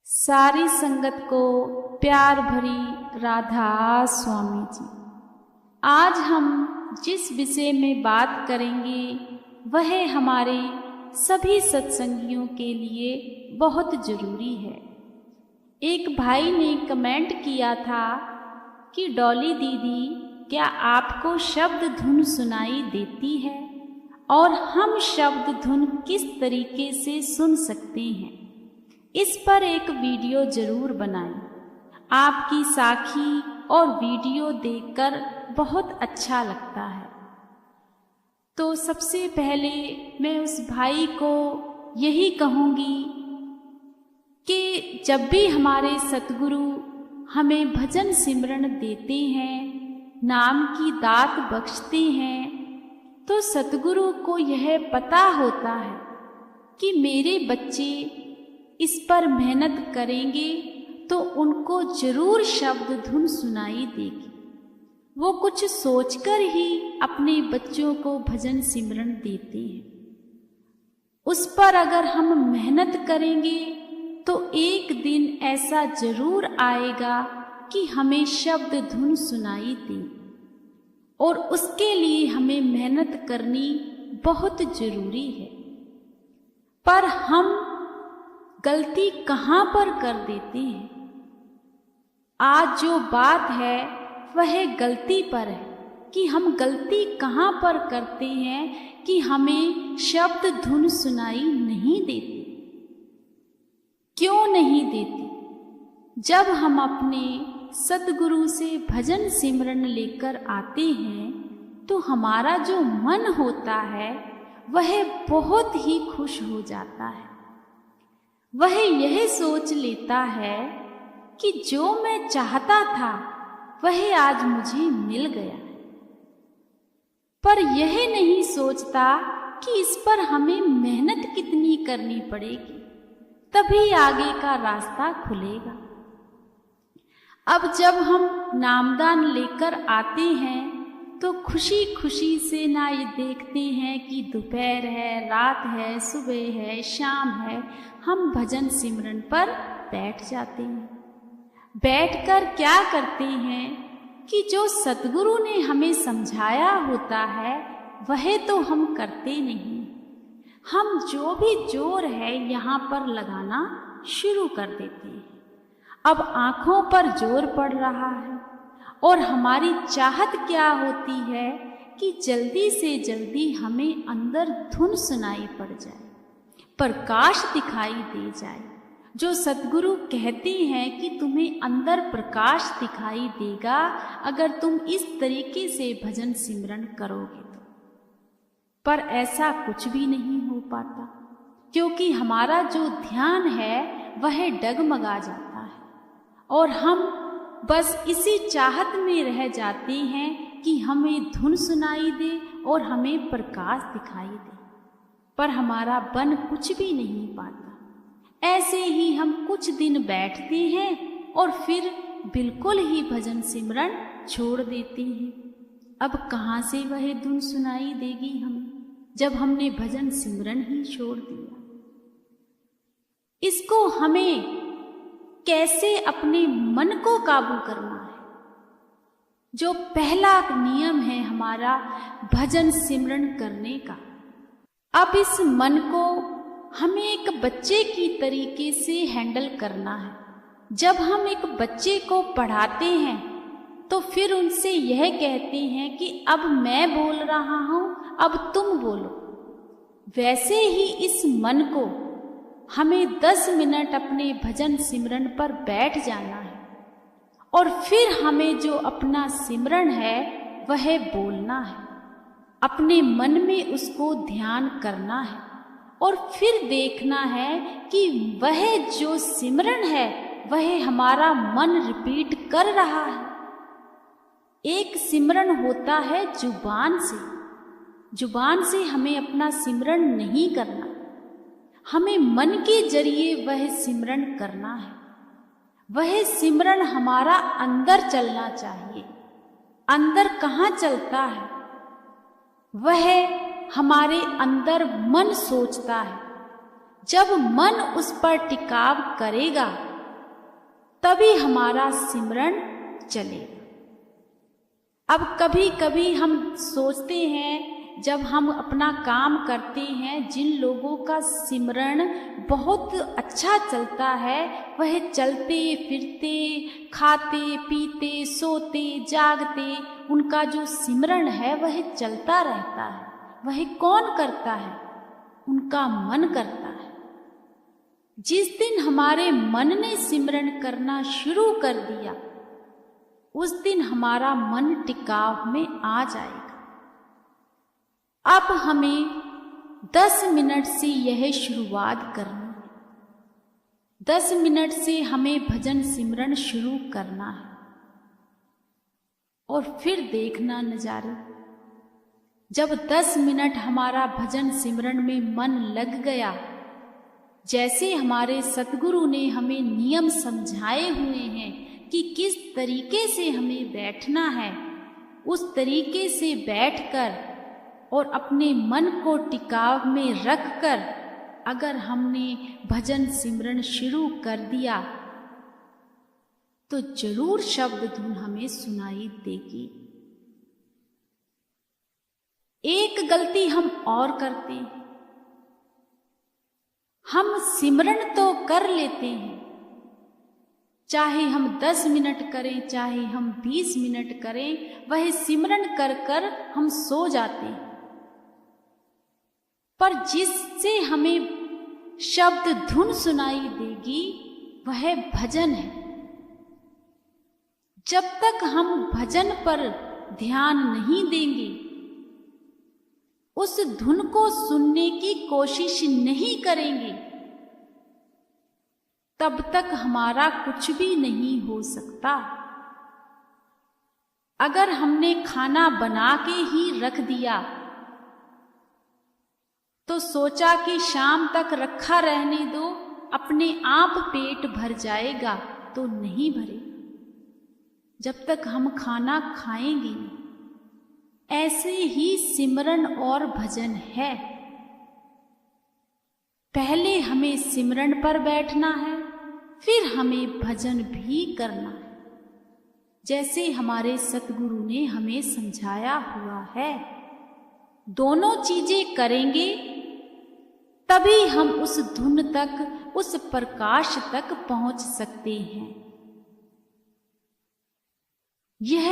सारी संगत को प्यार भरी राधा स्वामी जी। आज हम जिस विषय में बात करेंगे वह हमारे सभी सत्संगियों के लिए बहुत जरूरी है। एक भाई ने कमेंट किया था कि डॉली दीदी, क्या आपको शब्द धुन सुनाई देती है और हम शब्द धुन किस तरीके से सुन सकते हैं? इस पर एक वीडियो जरूर बनाएं। आपकी साखी और वीडियो देखकर बहुत अच्छा लगता है। तो सबसे पहले मैं उस भाई को यही कहूँगी कि जब भी हमारे सतगुरु हमें भजन सिमरन देते हैं, नाम की दात बख्शते हैं, तो सतगुरु को यह पता होता है कि मेरे बच्चे इस पर मेहनत करेंगे तो उनको जरूर शब्द धुन सुनाई देगी। वो कुछ सोचकर ही अपने बच्चों को भजन सिमरन देते हैं। उस पर अगर हम मेहनत करेंगे तो एक दिन ऐसा जरूर आएगा कि हमें शब्द धुन सुनाई दे, और उसके लिए हमें मेहनत करनी बहुत जरूरी है। पर हम गलती कहाँ पर कर देते हैं? आज जो बात है वह गलती पर है कि हम गलती कहाँ पर करते हैं कि हमें शब्द धुन सुनाई नहीं देती। क्यों नहीं देती? जब हम अपने सतगुरु से भजन सिमरन लेकर आते हैं तो हमारा जो मन होता है वह बहुत ही खुश हो जाता है। वह यह सोच लेता है कि जो मैं चाहता था वह आज मुझे मिल गया, पर यह नहीं सोचता कि इस पर हमें मेहनत कितनी करनी पड़ेगी, तभी आगे का रास्ता खुलेगा। अब जब हम नामदान लेकर आते हैं तो खुशी खुशी से ना ये देखते हैं कि दोपहर है, रात है, सुबह है, शाम है, हम भजन सिमरन पर बैठ जाते हैं। बैठकर क्या करते हैं कि जो सतगुरु ने हमें समझाया होता है वह तो हम करते नहीं। हम जो भी जोर है यहाँ पर लगाना शुरू कर देते हैं। अब आँखों पर जोर पड़ रहा है और हमारी चाहत क्या होती है कि जल्दी से जल्दी हमें अंदर धुन सुनाई पड़ जाए, प्रकाश दिखाई दे जाए। जो सतगुरु कहते हैं कि तुम्हें अंदर प्रकाश दिखाई देगा अगर तुम इस तरीके से भजन सिमरन करोगे तो। पर ऐसा कुछ भी नहीं हो पाता, क्योंकि हमारा जो ध्यान है वह डगमगा जाता है और हम बस इसी चाहत में रह जाते हैं कि हमें धुन सुनाई दे और हमें प्रकाश दिखाई दे, पर हमारा बन कुछ भी नहीं पाता। ऐसे ही हम कुछ दिन बैठते हैं और फिर बिल्कुल ही भजन सिमरन छोड़ देते हैं। अब कहाँ से वह धुन सुनाई देगी हमें, जब हमने भजन सिमरन ही छोड़ दिया। इसको हमें कैसे अपने मन को काबू करना है, जो पहला नियम है हमारा भजन सिमरन करने का। अब इस मन को हमें एक बच्चे की तरीके से हैंडल करना है। जब हम एक बच्चे को पढ़ाते हैं तो फिर उनसे यह कहते हैं कि अब मैं बोल रहा हूँ, अब तुम बोलो। वैसे ही इस मन को हमें 10 मिनट अपने भजन सिमरन पर बैठ जाना है और फिर हमें जो अपना सिमरन है वह बोलना है। अपने मन में उसको ध्यान करना है और फिर देखना है कि वह जो सिमरन है वह हमारा मन रिपीट कर रहा है। एक सिमरन होता है जुबान से। जुबान से हमें अपना सिमरन नहीं करना, हमें मन के जरिए वह सिमरन करना है। वह सिमरन हमारा अंदर चलना चाहिए। अंदर कहाँ चलता है? वह हमारे अंदर मन सोचता है। जब मन उस पर टिकाव करेगा तभी हमारा सिमरन चलेगा। अब कभी कभी हम सोचते हैं, जब हम अपना काम करते हैं, जिन लोगों का सिमरन बहुत अच्छा चलता है, वह चलते फिरते, खाते पीते, सोते जागते, उनका जो सिमरन है वह चलता रहता है। वह कौन करता है? उनका मन करता है। जिस दिन हमारे मन ने सिमरन करना शुरू कर दिया, उस दिन हमारा मन टिकाव में आ जाएगा। अब हमें 10 मिनट से यह शुरुआत करनी है। 10 मिनट से हमें भजन सिमरन शुरू करना है और फिर देखना नजारे। जब 10 मिनट हमारा भजन सिमरन में मन लग गया, जैसे हमारे सतगुरु ने हमें नियम समझाए हुए हैं कि किस तरीके से हमें बैठना है, उस तरीके से बैठकर और अपने मन को टिकाव में रखकर अगर हमने भजन सिमरन शुरू कर दिया तो जरूर शब्द धुन हमें सुनाई देगी। एक गलती हम और करते हैं, हम सिमरन तो कर लेते हैं, चाहे हम 10 मिनट करें, चाहे हम 20 मिनट करें, वह सिमरन कर कर हम सो जाते हैं। पर जिससे हमें शब्द धुन सुनाई देगी वह भजन है। जब तक हम भजन पर ध्यान नहीं देंगे, उस धुन को सुनने की कोशिश नहीं करेंगे, तब तक हमारा कुछ भी नहीं हो सकता। अगर हमने खाना बना के ही रख दिया तो सोचा कि शाम तक रखा रहने दो, अपने आप पेट भर जाएगा, तो नहीं भरेगा जब तक हम खाना खाएंगे नहीं। ऐसे ही सिमरन और भजन है। पहले हमें सिमरन पर बैठना है, फिर हमें भजन भी करना है, जैसे हमारे सतगुरु ने हमें समझाया हुआ है। दोनों चीजें करेंगे तभी हम उस धुन तक, उस प्रकाश तक पहुंच सकते हैं। यह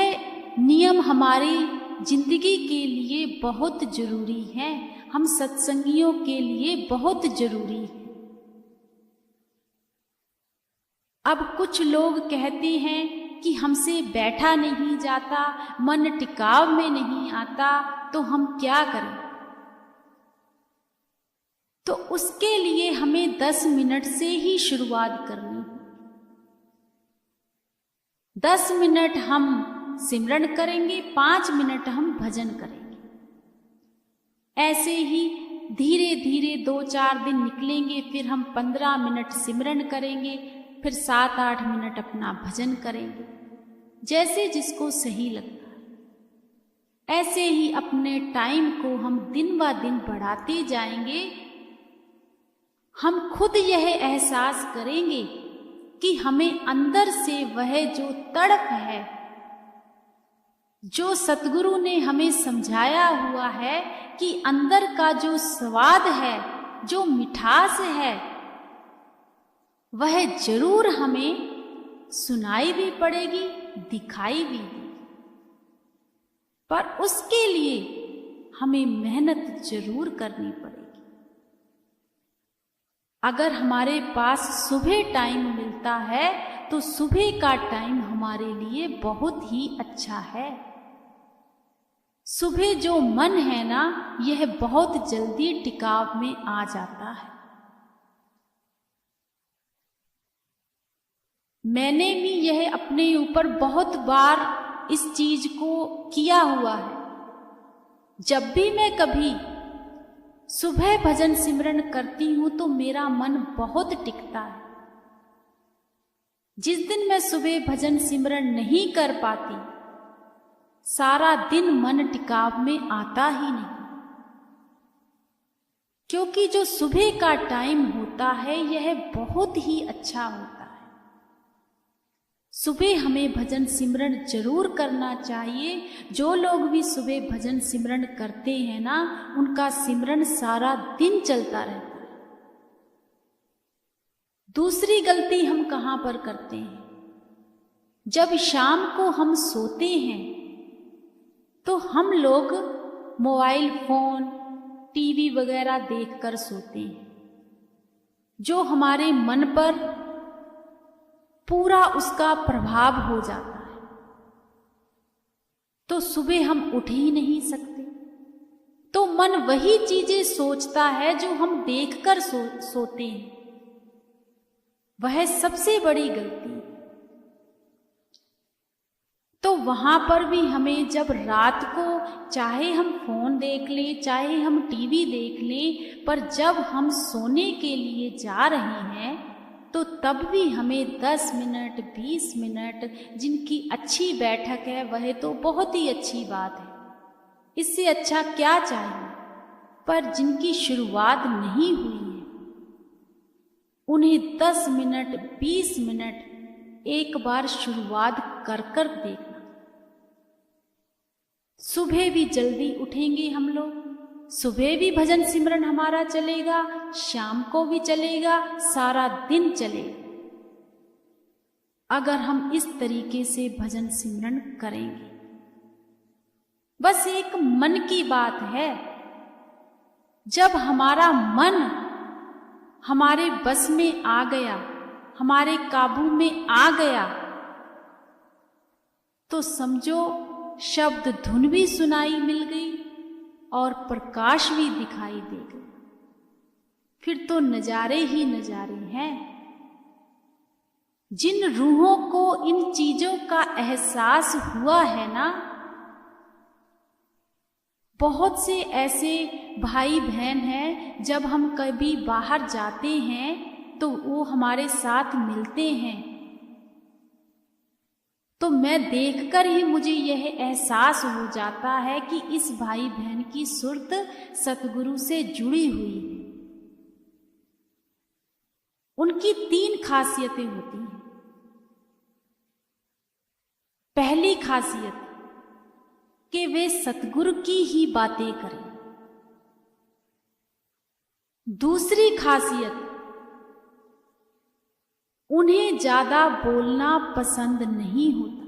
नियम हमारी जिंदगी के लिए बहुत जरूरी है, हम सत्संगियों के लिए बहुत जरूरी है। अब कुछ लोग कहते हैं कि हमसे बैठा नहीं जाता, मन टिकाव में नहीं आता, तो हम क्या करें? तो उसके लिए हमें 10 मिनट से ही शुरुआत करनी है। 10 मिनट हम सिमरन करेंगे, 5 मिनट हम भजन करेंगे। ऐसे ही धीरे धीरे 2-4 दिन निकलेंगे, फिर हम 15 मिनट सिमरन करेंगे, फिर 7-8 मिनट अपना भजन करेंगे, जैसे जिसको सही लगता है। ऐसे ही अपने टाइम को हम दिन ब दिन बढ़ाते जाएंगे। हम खुद यह एहसास करेंगे कि हमें अंदर से वह जो तड़प है, जो सतगुरु ने हमें समझाया हुआ है कि अंदर का जो स्वाद है, जो मिठास है, वह जरूर हमें सुनाई भी पड़ेगी, दिखाई भी। पर उसके लिए हमें मेहनत जरूर करनी पड़ेगी। अगर हमारे पास सुबह टाइम मिलता है तो सुबह का टाइम हमारे लिए बहुत ही अच्छा है। सुबह जो मन है ना, यह बहुत जल्दी टिकाव में आ जाता है। मैंने भी यह अपने ऊपर बहुत बार इस चीज को किया हुआ है। जब भी मैं कभी सुबह भजन सिमरन करती हूं तो मेरा मन बहुत टिकता है। जिस दिन मैं सुबह भजन सिमरन नहीं कर पाती, सारा दिन मन टिकाव में आता ही नहीं। क्योंकि जो सुबह का टाइम होता है यह बहुत ही अच्छा होता है। सुबह हमें भजन सिमरन जरूर करना चाहिए। जो लोग भी सुबह भजन सिमरन करते हैं ना, उनका सिमरन सारा दिन चलता रहता है। दूसरी गलती हम कहाँ पर करते हैं? जब शाम को हम सोते हैं तो हम लोग मोबाइल फोन, टीवी वगैरह देखकर सोते हैं, जो हमारे मन पर पूरा उसका प्रभाव हो जाता है। तो सुबह हम उठ ही नहीं सकते। तो मन वही चीजें सोचता है जो हम देखकर सोते हैं। वह सबसे बड़ी गलती है। तो वहां पर भी हमें जब रात को चाहे हम फोन देख लें, चाहे हम टीवी देख लें, पर जब हम सोने के लिए जा रहे हैं तो तब भी हमें 10 मिनट, 20 मिनट, जिनकी अच्छी बैठक है वह तो बहुत ही अच्छी बात है, इससे अच्छा क्या चाहिए। पर जिनकी शुरुआत नहीं हुई है, उन्हें 10 मिनट, 20 मिनट एक बार शुरुआत कर कर देखना। सुबह भी जल्दी उठेंगे हम लोग, सुबह भी भजन सिमरन हमारा चलेगा, शाम को भी चलेगा, सारा दिन चलेगा, अगर हम इस तरीके से भजन सिमरन करेंगे। बस एक मन की बात है। जब हमारा मन हमारे बस में आ गया, हमारे काबू में आ गया, तो समझो शब्द धुन भी सुनाई मिल गई और प्रकाश भी दिखाई दे गया। फिर तो नजारे ही नजारे हैं। जिन रूहों को इन चीजों का एहसास हुआ है ना, बहुत से ऐसे भाई बहन हैं, जब हम कभी बाहर जाते हैं तो वो हमारे साथ मिलते हैं, तो मैं देखकर ही मुझे यह एहसास हो जाता है कि इस भाई बहन की सुरत सतगुरु से जुड़ी हुई है। उनकी 3 खासियतें होती हैं। पहली खासियत कि वे सतगुरु की ही बातें करें। दूसरी खासियत, उन्हें ज्यादा बोलना पसंद नहीं होता।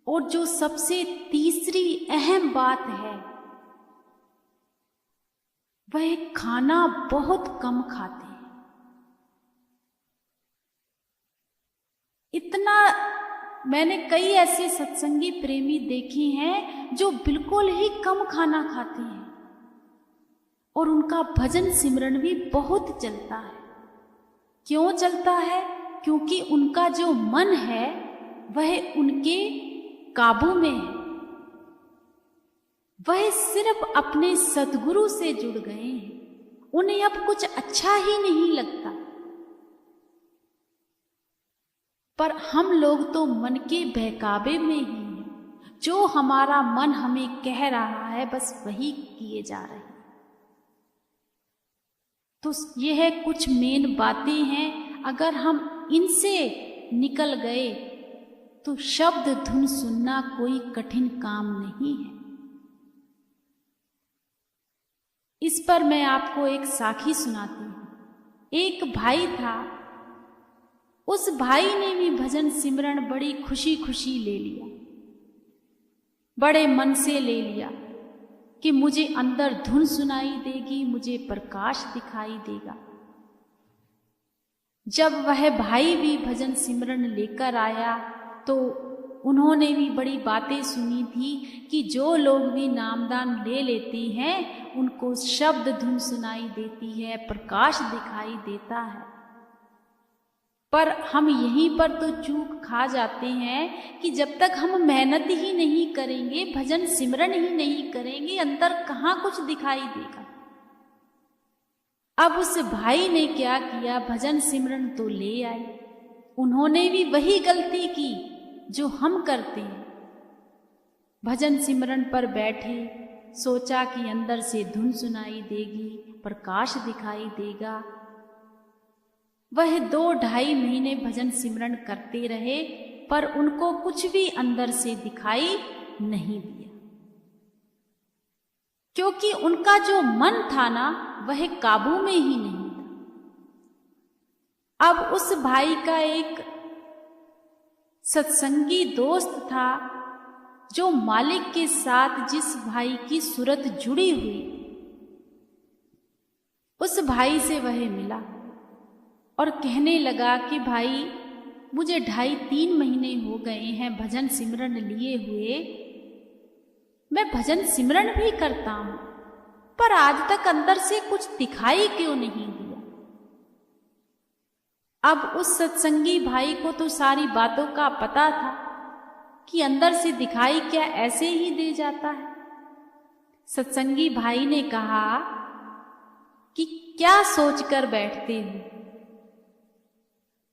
और जो सबसे तीसरी अहम बात है, वह खाना बहुत कम खाते हैं। इतना मैंने कई ऐसे सत्संगी प्रेमी देखे हैं जो बिल्कुल ही कम खाना खाते हैं और उनका भजन सिमरन भी बहुत चलता है। क्यों चलता है? क्योंकि उनका जो मन है वह उनके काबू में है। वह सिर्फ अपने सतगुरु से जुड़ गए हैं। उन्हें अब कुछ अच्छा ही नहीं लगता। पर हम लोग तो मन के बहकावे में ही हैं। जो हमारा मन हमें कह रहा है बस वही किए जा रहे हैं। तो यह कुछ मेन बातें हैं। अगर हम इनसे निकल गए तो शब्द धुन सुनना कोई कठिन काम नहीं है। इस पर मैं आपको एक साखी सुनाती हूं। एक भाई था, उस भाई ने भी भजन सिमरन बड़ी खुशी खुशी ले लिया, बड़े मन से ले लिया कि मुझे अंदर धुन सुनाई देगी, मुझे प्रकाश दिखाई देगा। जब वह भाई भी भजन सिमरन लेकर आया तो उन्होंने भी बड़ी बातें सुनी थी कि जो लोग भी नामदान ले लेते हैं उनको शब्द धुन सुनाई देती है, प्रकाश दिखाई देता है। पर हम यहीं पर तो चूक खा जाते हैं कि जब तक हम मेहनत ही नहीं करेंगे, भजन सिमरन ही नहीं करेंगे, अंदर कहाँ कुछ दिखाई देगा। अब उस भाई ने क्या किया, भजन सिमरन तो ले आए। उन्होंने भी वही गलती की जो हम करते हैं। भजन सिमरन पर बैठे, सोचा कि अंदर से धुन सुनाई देगी, प्रकाश दिखाई देगा। वह 2-2.5 महीने भजन सिमरन करते रहे, पर उनको कुछ भी अंदर से दिखाई नहीं दिया, क्योंकि उनका जो मन था ना, वह काबू में ही नहीं था। अब उस भाई का एक सत्संगी दोस्त था, जो मालिक के साथ जिस भाई की सूरत जुड़ी हुई, उस भाई से वह मिला और कहने लगा कि भाई, मुझे 2.5-3 महीने हो गए हैं भजन सिमरन लिए हुए, मैं भजन सिमरन भी करता हूं, पर आज तक अंदर से कुछ दिखाई क्यों नहीं दिया। अब उस सत्संगी भाई को तो सारी बातों का पता था कि अंदर से दिखाई क्या ऐसे ही दे जाता है। सत्संगी भाई ने कहा कि क्या सोचकर बैठते हो।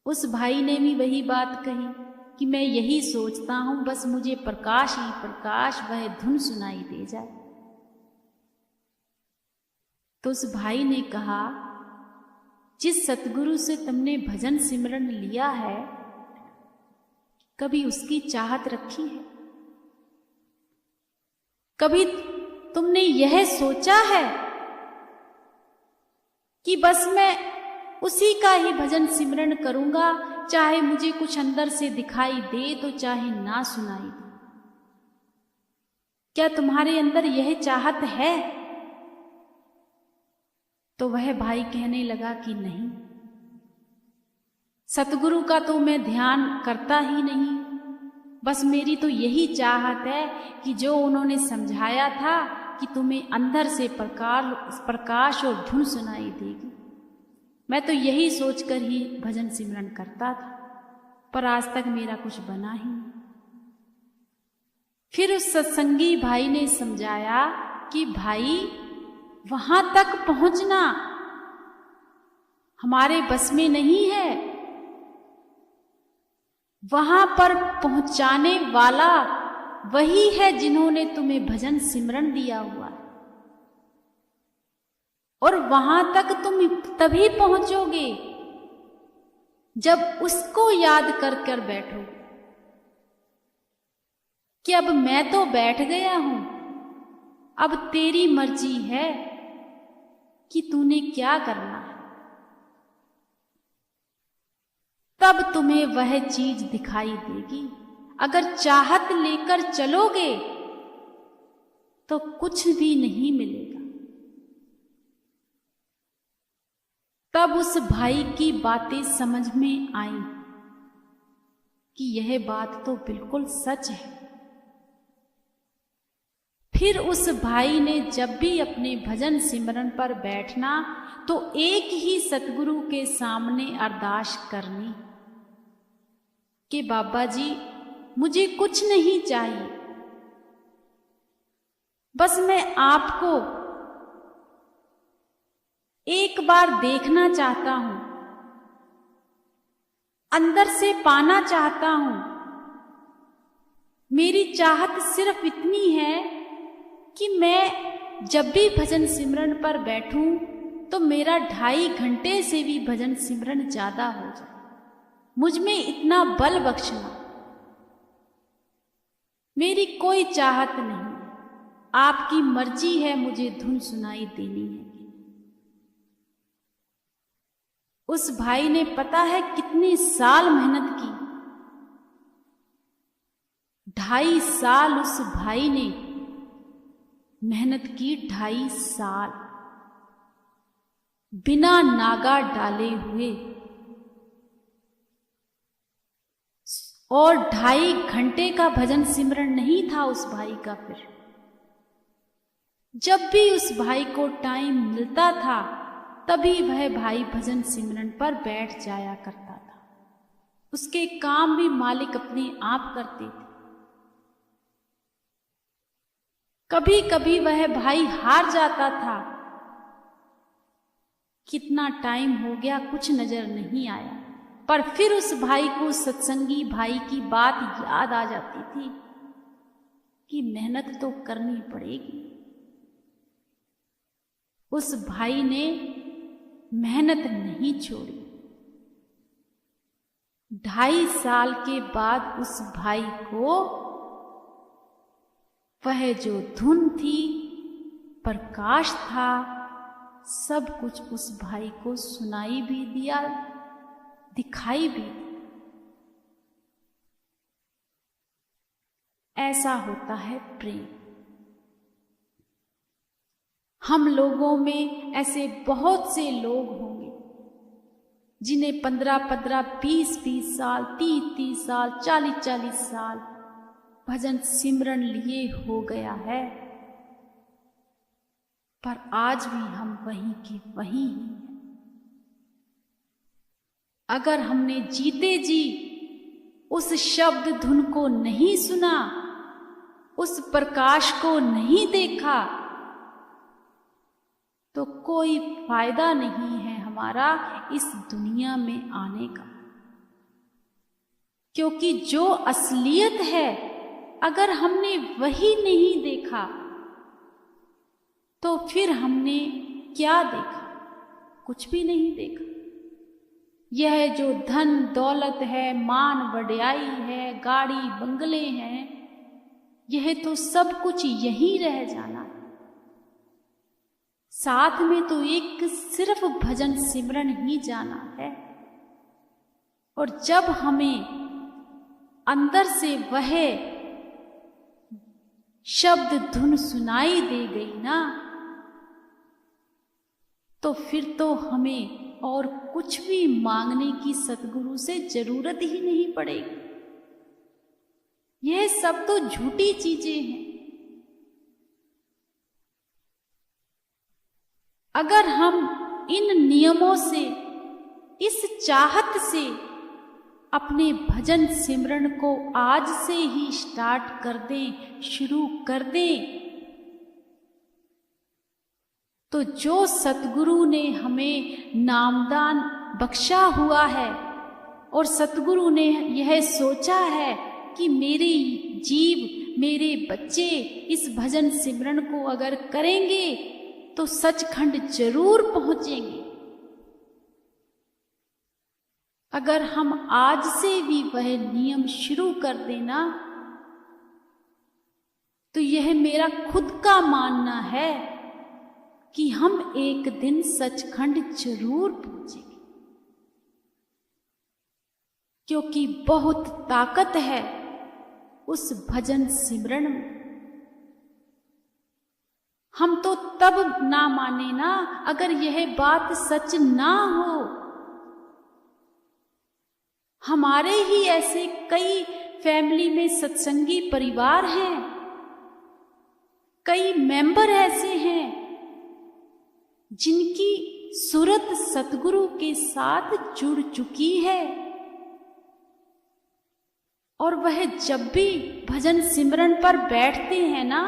उस भाई ने भी वही बात कही कि मैं यही सोचता हूं, बस मुझे प्रकाश ही प्रकाश, वह धुन सुनाई दे जाए। तो उस भाई ने कहा, जिस सतगुरु से तुमने भजन सिमरन लिया है, कभी उसकी चाहत रखी है? कभी तुमने यह सोचा है कि बस मैं उसी का ही भजन सिमरन करूंगा, चाहे मुझे कुछ अंदर से दिखाई दे तो चाहे ना सुनाई दे? क्या तुम्हारे अंदर यह चाहत है? तो वह भाई कहने लगा कि नहीं, सतगुरु का तो मैं ध्यान करता ही नहीं, बस मेरी तो यही चाहत है कि जो उन्होंने समझाया था कि तुम्हें अंदर से प्रकाश और धुन सुनाई देगी, मैं तो यही सोचकर ही भजन सिमरन करता था, पर आज तक मेरा कुछ बना ही नहीं। फिर उस सत्संगी भाई ने समझाया कि भाई, वहां तक पहुंचना हमारे बस में नहीं है, वहां पर पहुंचाने वाला वही है जिन्होंने तुम्हें भजन सिमरन दिया हुआ है, और वहां तक तुम तभी पहुंचोगे जब उसको याद कर कर बैठो कि अब मैं तो बैठ गया हूं, अब तेरी मर्जी है कि तूने क्या करना है। तब तुम्हें वह चीज दिखाई देगी। अगर चाहत लेकर चलोगे तो कुछ भी नहीं मिलेगा। तब उस भाई की बातें समझ में आई कि यह बात तो बिल्कुल सच है। फिर उस भाई ने जब भी अपने भजन सिमरन पर बैठना तो एक ही सतगुरु के सामने अरदास करनी कि बाबा जी, मुझे कुछ नहीं चाहिए, बस मैं आपको एक बार देखना चाहता हूं, अंदर से पाना चाहता हूं। मेरी चाहत सिर्फ इतनी है कि मैं जब भी भजन सिमरन पर बैठूं तो मेरा 2.5 घंटे से भी भजन सिमरन ज्यादा हो जाए। मुझ में इतना बल बख्शना। मेरी कोई चाहत नहीं, आपकी मर्जी है मुझे धुन सुनाई देनी है। उस भाई ने पता है कितने साल मेहनत की। 2.5 साल उस भाई ने मेहनत की, 2.5 साल बिना नागा डाले हुए, और 2.5 घंटे का भजन सिमरन नहीं था उस भाई का। फिर जब भी उस भाई को टाइम मिलता था तभी वह भाई भजन सिमरन पर बैठ जाया करता था। उसके काम भी मालिक अपने आप करते थे। कभी कभी वह भाई हार जाता था, कितना टाइम हो गया कुछ नजर नहीं आया, पर फिर उस भाई को सत्संगी भाई की बात याद आ जाती थी कि मेहनत तो करनी पड़ेगी। उस भाई ने मेहनत नहीं छोड़ी। 2.5 साल के बाद उस भाई को वह जो धुन थी, प्रकाश था, सब कुछ उस भाई को सुनाई भी दिया, दिखाई भी दिया। ऐसा होता है प्रेम। हम लोगों में ऐसे बहुत से लोग होंगे जिन्हें 15-15, 20-20 साल, 30-30 साल, 40-40 साल भजन सिमरन लिए हो गया है, पर आज भी हम वहीं के वहीं हैं। अगर हमने जीते जी उस शब्द धुन को नहीं सुना, उस प्रकाश को नहीं देखा, तो कोई फायदा नहीं है हमारा इस दुनिया में आने का। क्योंकि जो असलियत है, अगर हमने वही नहीं देखा तो फिर हमने क्या देखा? कुछ भी नहीं देखा। यह जो धन दौलत है, मान वड्याई है, गाड़ी बंगले हैं, यह तो सब कुछ यहीं रह जाना है। साथ में तो एक सिर्फ भजन सिमरन ही जाना है। और जब हमें अंदर से वह शब्द धुन सुनाई दे गई ना, तो फिर तो हमें और कुछ भी मांगने की सतगुरु से जरूरत ही नहीं पड़ेगी। यह सब तो झूठी चीजें हैं। अगर हम इन नियमों से, इस चाहत से अपने भजन सिमरन को आज से ही स्टार्ट कर दें, शुरू कर दें, तो जो सतगुरु ने हमें नामदान बख्शा हुआ है और सतगुरु ने यह सोचा है कि मेरे जीव, मेरे बच्चे इस भजन सिमरन को अगर करेंगे तो सचखंड जरूर पहुंचेंगे। अगर हम आज से भी वह नियम शुरू कर देना, तो यह मेरा खुद का मानना है कि हम एक दिन सचखंड जरूर पहुंचेंगे। क्योंकि बहुत ताकत है उस भजन सिमरन में। हम तो तब ना माने ना अगर यह बात सच ना हो। हमारे ही ऐसे कई फैमिली में सत्संगी परिवार हैं, कई मेंबर ऐसे हैं जिनकी सूरत सतगुरु के साथ जुड़ चुकी है, और वह जब भी भजन सिमरन पर बैठते हैं ना,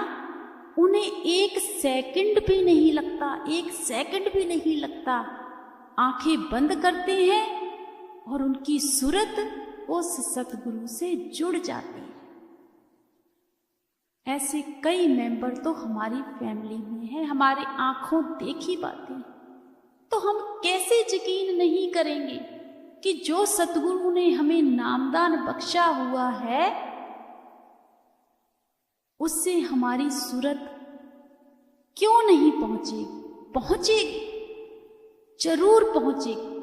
उन्हें 1 सेकंड भी नहीं लगता, 1 सेकंड भी नहीं लगता। आंखें बंद करते हैं और उनकी सूरत उस सतगुरु से जुड़ जाती है। ऐसे कई मेंबर तो हमारी फैमिली में है, हमारे आंखों देखी बातें। तो हम कैसे यकीन नहीं करेंगे कि जो सतगुरु ने हमें नामदान बख्शा हुआ है, उससे हमारी सूरत क्यों नहीं पहुंचेगी? पहुंचेगी, जरूर पहुंचेगी।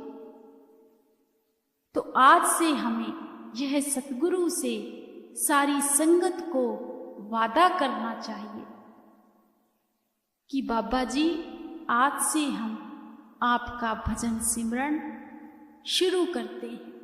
तो आज से हमें यह सतगुरु से सारी संगत को वादा करना चाहिए कि बाबा जी, आज से हम आपका भजन सिमरन शुरू करते हैं।